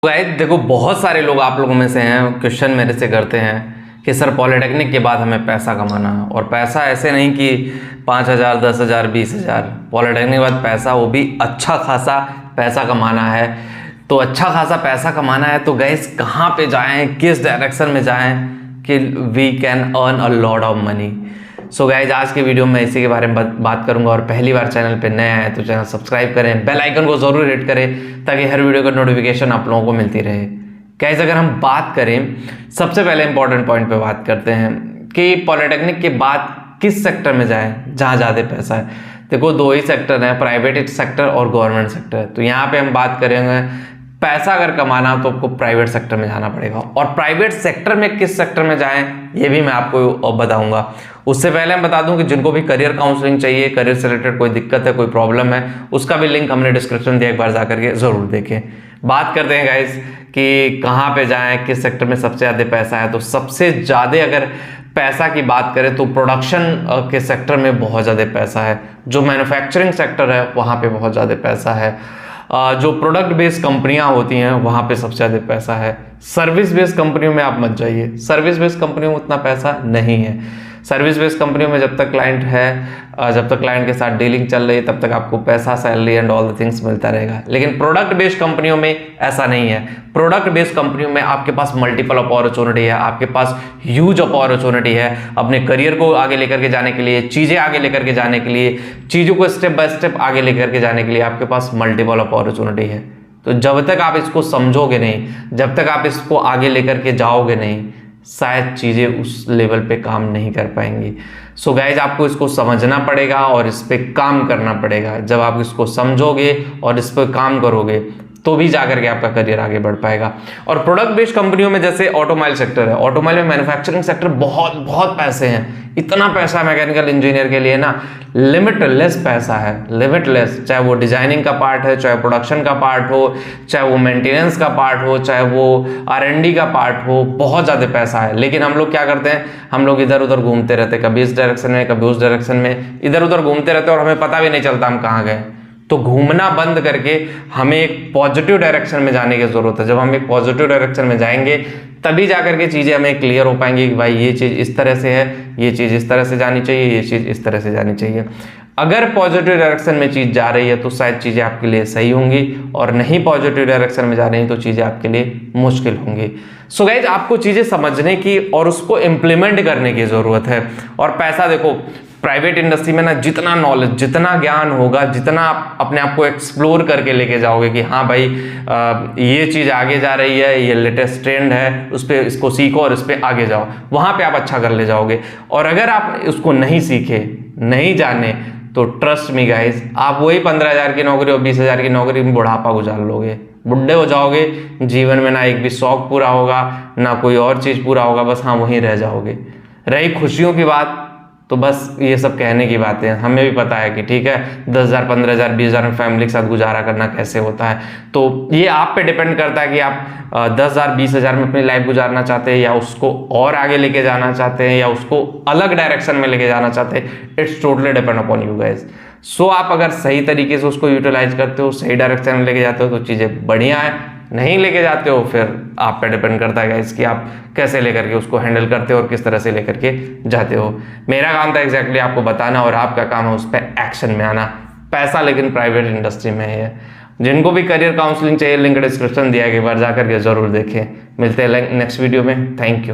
Guys देखो, बहुत सारे लोग आप लोगों में से हैं, क्वेश्चन मेरे से करते हैं कि सर पॉलिटेक्निक के बाद हमें पैसा कमाना है। और पैसा ऐसे नहीं कि 5,000 10,000 20,000, पॉलिटेक्निक के बाद पैसा, वो भी अच्छा खासा पैसा कमाना है। तो अच्छा खासा पैसा कमाना है तो गाइस कहाँ पे जाएं, किस डायरेक्शन में जाएं कि we can earn a lot of money. So guys आज के वीडियो में इसी के बारे में बात करूंगा। और पहली बार चैनल पे नए आए तो चैनल सब्सक्राइब करें, बेल आइकन को जरूर हिट करें ताकि हर वीडियो का नोटिफिकेशन आप लोगों को मिलती रहे। गाइज अगर हम बात करें, सबसे पहले इंपॉर्टेंट पॉइंट पे बात करते हैं कि पॉलिटेक्निक के बाद किस सेक्टर में जाएं जहाँ ज़्यादा पैसा है। देखो दो ही सेक्टर है, प्राइवेट सेक्टर और गवर्नमेंट सेक्टर। तो यहाँ पे हम बात करेंगे पैसा अगर कमाना तो आपको प्राइवेट सेक्टर में जाना पड़ेगा। और प्राइवेट सेक्टर में किस सेक्टर में जाएं ये भी मैं आपको बताऊंगा। उससे पहले मैं बता दूं कि जिनको भी करियर काउंसलिंग चाहिए, करियर से रिलेटेड कोई दिक्कत है, कोई प्रॉब्लम है, उसका भी लिंक हमने डिस्क्रिप्शन दिया, एक बार जा करके जरूर देखें। बात करते हैं गाइज कि कहाँ पे जाएं, किस सेक्टर में सबसे ज़्यादा पैसा है। तो सबसे ज़्यादा अगर पैसा की बात करें तो प्रोडक्शन के सेक्टर में बहुत ज़्यादा पैसा है। जो मैन्युफैक्चरिंग सेक्टर है वहाँ पे बहुत ज़्यादा पैसा है। जो प्रोडक्ट बेस्ड कंपनियां होती हैं वहाँ पे सबसे ज़्यादा पैसा है। सर्विस बेस्ड कंपनियों में आप मत जाइए, सर्विस बेस्ड कंपनियों में उतना पैसा नहीं है। सर्विस बेस्ड कंपनियों में जब तक क्लाइंट है, जब तक क्लाइंट के साथ डीलिंग चल रही है, तब तक आपको पैसा, salary and all the things मिलता रहेगा। लेकिन प्रोडक्ट बेस्ड कंपनियों में ऐसा नहीं है। प्रोडक्ट बेस्ड कंपनियों में आपके पास मल्टीपल अपॉर्चुनिटी है, आपके पास ह्यूज अपॉर्चुनिटी है अपने करियर को आगे लेकर के जाने के लिए, चीज़ें आगे लेकर के जाने के लिए, चीज़ों को स्टेप बाय स्टेप आगे लेकर के जाने के लिए आपके पास मल्टीपल अपॉर्चुनिटी है। तो जब तक आप इसको समझोगे नहीं, जब तक आप इसको आगे लेकर के जाओगे नहीं, शायद चीज़ें उस लेवल पे काम नहीं कर पाएंगी। सो गाइज आपको इसको समझना पड़ेगा और इस पे काम करना पड़ेगा। जब आप इसको समझोगे और इस पर काम करोगे तो भी जाकर के आपका करियर आगे बढ़ पाएगा। और प्रोडक्ट बेस्ड कंपनियों में जैसे ऑटोमोबाइल सेक्टर है, ऑटोमोबाइल में मैन्युफैक्चरिंग सेक्टर बहुत बहुत पैसे हैं। इतना पैसा मैकेनिकल इंजीनियर के लिए ना, लिमिटलेस पैसा है, लिमिटलेस। चाहे वो डिजाइनिंग का पार्ट है, चाहे प्रोडक्शन का पार्ट हो, चाहे वो मेंटेनेंस का पार्ट हो, चाहे वो R&D का पार्ट हो, बहुत ज़्यादा पैसा है। लेकिन हम लोग क्या करते हैं, हम लोग इधर उधर घूमते रहते, कभी इस डायरेक्शन में कभी उस डायरेक्शन में, इधर उधर घूमते रहते और हमें पता भी नहीं चलता हम कहाँ गए। तो घूमना बंद करके हमें एक पॉजिटिव डायरेक्शन में जाने की जरूरत है। जब हम एक पॉजिटिव डायरेक्शन में जाएंगे तभी जाकर के चीज़ें हमें क्लियर हो पाएंगी कि भाई ये चीज़ इस तरह से है, ये चीज़ इस तरह से जानी चाहिए, ये चीज़ इस तरह से जानी चाहिए। अगर पॉजिटिव डायरेक्शन में चीज़ जा रही है तो शायद चीज़ें आपके लिए सही होंगी, और नहीं पॉजिटिव डायरेक्शन में जा रही हैं तो चीज़ें आपके लिए मुश्किल होंगी। सो गाइज आपको चीज़ें समझने की और उसको इम्प्लीमेंट करने की ज़रूरत है। और पैसा देखो, प्राइवेट इंडस्ट्री में ना जितना नॉलेज, जितना ज्ञान होगा, जितना आप अपने आप को एक्सप्लोर करके लेके जाओगे कि हाँ भाई ये चीज़ आगे जा रही है, ये लेटेस्ट ट्रेंड है, उस पर इसको सीखो और इस पर आगे जाओ, वहाँ पे आप अच्छा कर ले जाओगे। और अगर आप उसको नहीं सीखे, नहीं जाने, तो ट्रस्ट मी गाइज आप वही 15,000 की नौकरी और 20,000 की नौकरी में बुढ़ापा गुजार लोगे, बुढ़े हो जाओगे। जीवन में ना एक भी शौक पूरा होगा, ना कोई और चीज़ पूरा होगा, बस हाँ वहीं रह जाओगे। रही खुशियों की बात, तो बस ये सब कहने की बातें हैं। हमें भी पता है कि ठीक है 10,000 15,000 20,000 में फैमिली के साथ गुजारा करना कैसे होता है। तो ये आप पे डिपेंड करता है कि आप 10,000 20,000 में अपनी लाइफ गुजारना चाहते हैं, या उसको और आगे लेके जाना चाहते हैं, या उसको अलग डायरेक्शन में लेके जाना चाहते हैं। It's totally depend upon you guys. So आप अगर सही तरीके से उसको यूटिलाइज करते हो, सही डायरेक्शन में लेके जाते हो तो चीज़ें बढ़िया है। नहीं लेके जाते हो फिर आप पे डिपेंड करता है गाइस कि आप कैसे लेकर के उसको हैंडल करते हो और किस तरह से लेकर के जाते हो। मेरा काम था एग्जैक्टली आपको बताना, और आपका काम है उस पर एक्शन में आना। पैसा लेकिन प्राइवेट इंडस्ट्री में है। जिनको भी करियर काउंसलिंग चाहिए, लिंक डिस्क्रिप्शन दिया है, एक बार जाकर के जरूर देखें। मिलते हैं नेक्स्ट वीडियो में। Thank you.